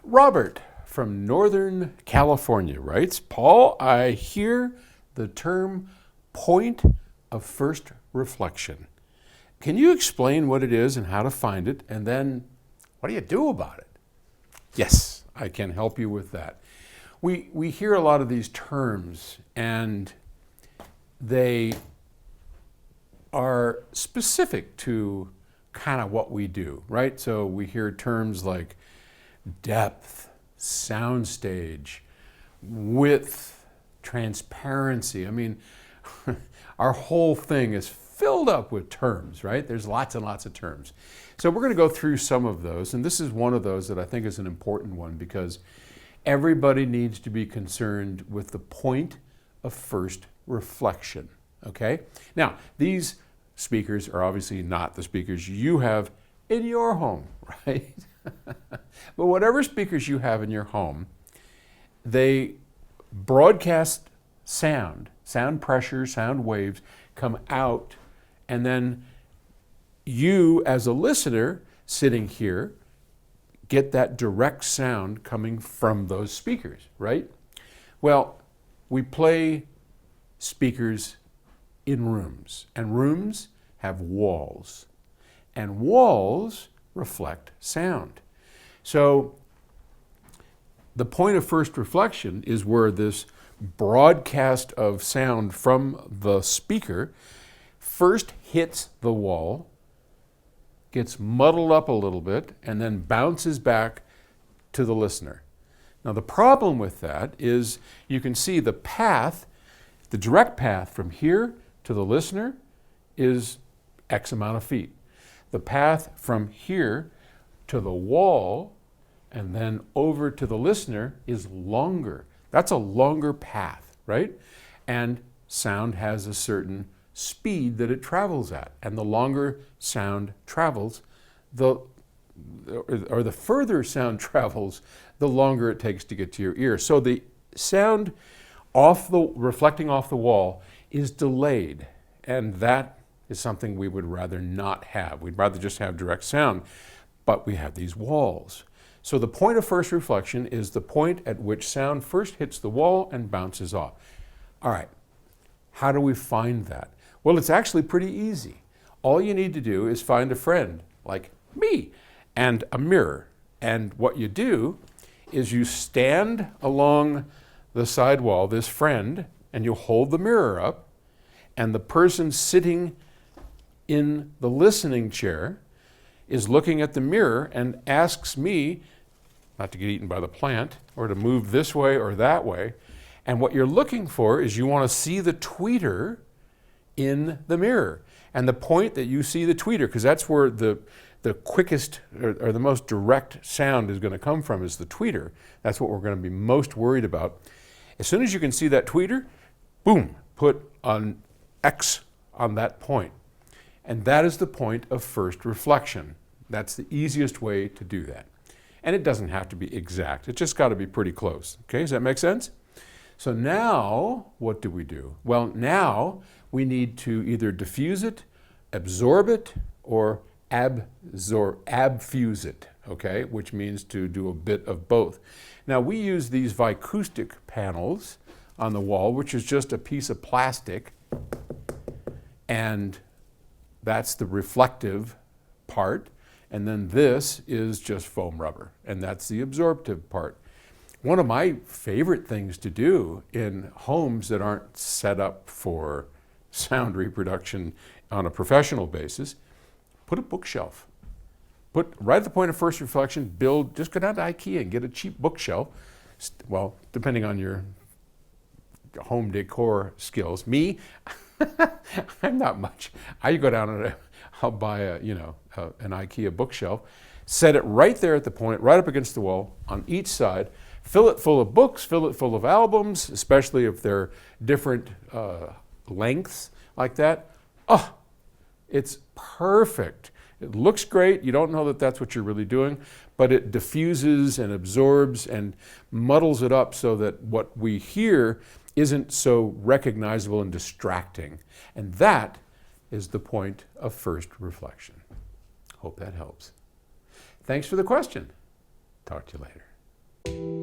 Robert from Northern California writes, Paul, I hear the term point of first reflection. Can you explain what it is and how to find it? And then what do you do about it? Yes, I can help you with that. We hear a lot of these terms and they are specific to kind of what we do, right? So we hear terms like depth, soundstage, width, transparency. I mean, our whole thing is filled up with terms, right? There's lots and lots of terms. So we're going to go through some of those, and this is one of those that I think is an important one because everybody needs to be concerned with the point of first reflection, okay? Now, these speakers are obviously not the speakers you have in your home, right? But whatever speakers you have in your home, they broadcast sound pressure, sound waves come out, and then you as a listener sitting here get that direct sound coming from those speakers, right? Well, we play speakers in rooms, and rooms have walls, and walls reflect sound. So the point of first reflection is where this broadcast of sound from the speaker first hits the wall, gets muddled up a little bit, and then bounces back to the listener. Now the problem with that is you can see the path, the direct path from here to the listener is X amount of feet. The path from here to the wall and then over to the listener is longer. That's a longer path, right? And sound has a certain speed that it travels at. And the longer sound travels, the further sound travels, the longer it takes to get to your ear. So the sound reflecting off the wall is delayed. And that is something we would rather not have. We'd rather just have direct sound, but we have these walls. So the point of first reflection is the point at which sound first hits the wall and bounces off. All right, how do we find that? Well, it's actually pretty easy. All you need to do is find a friend like me and a mirror. And what you do is you stand along the side wall, this friend, and you hold the mirror up, and the person sitting in the listening chair is looking at the mirror and asks me not to get eaten by the plant or to move this way or that way. And what you're looking for is you want to see the tweeter in the mirror. And the point that you see the tweeter, because that's where the quickest or the most direct sound is going to come from, is the tweeter. That's what we're going to be most worried about. As soon as you can see that tweeter, boom, put an X on that point. And that is the point of first reflection. That's the easiest way to do that. And it doesn't have to be exact. It's just got to be pretty close. Okay, does that make sense? So now, what do we do? Well, now we need to either diffuse it, absorb it, or abfuse it, okay, which means to do a bit of both. Now, we use these acoustic panels on the wall, which is just a piece of plastic, and that's the reflective part, and then this is just foam rubber, and that's the absorptive part. One of my favorite things to do in homes that aren't set up for sound reproduction on a professional basis, put a bookshelf. Put right at the point of first reflection, just go down to IKEA and get a cheap bookshelf. Well, depending on your home decor skills. Me, I'm not much. I go down and I'll buy an IKEA bookshelf, set it right there at the point, right up against the wall on each side, fill it full of books, fill it full of albums, especially if they're different lengths like that. Oh, it's perfect. It looks great. You don't know that that's what you're really doing, but it diffuses and absorbs and muddles it up so that what we hear isn't so recognizable and distracting. And that is the point of first reflection. Hope that helps. Thanks for the question. Talk to you later. you.